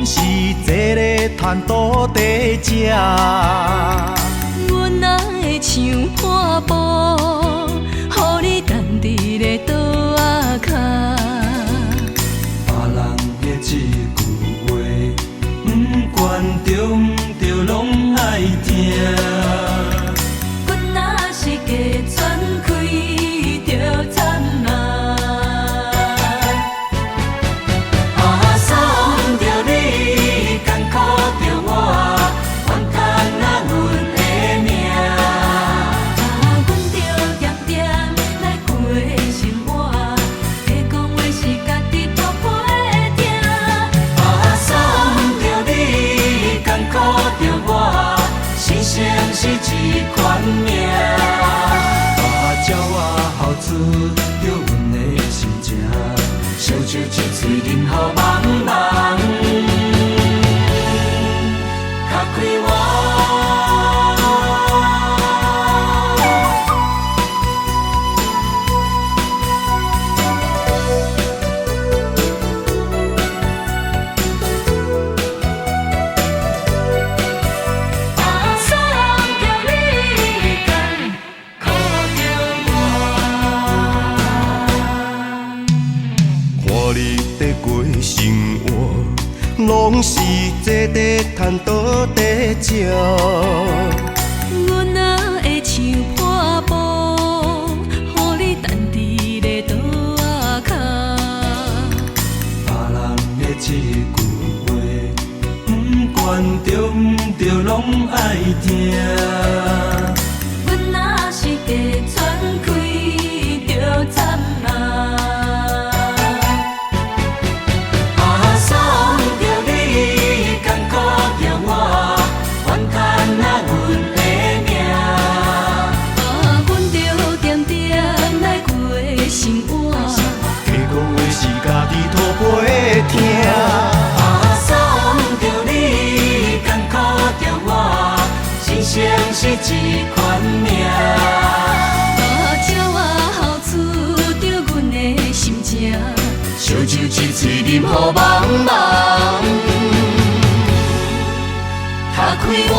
是一个赚土地者。阮哪会像破布，予你等伫咧倒仔脚。别人的一句话，不管对不对，拢爱听。阮若是假喘开，着惨啊！爽着你，艰苦着我，怨叹阮的命。阮着点点来过生活，会讲话是家己偷陪听。爽着你，艰苦着我，生生是一款命。鸟仔哭出着阮的心情，烧酒一嘴饮予茫茫，较快活。看你在过生活，拢是坐在赚土地者。阮哪会像破布，予你等伫咧倒仔脚。别人的一句话，不管对不对，拢爱听。阮若是假喘开，着惨啊！爽着你，艰苦着我，怨叹阮的命。阮着点点来过生活，假讲话是家己土陪听。爽着你，艰苦着我，生生是一款命。鸟仔哭出着阮的心情，烧酒一嘴饮予茫茫，较快活。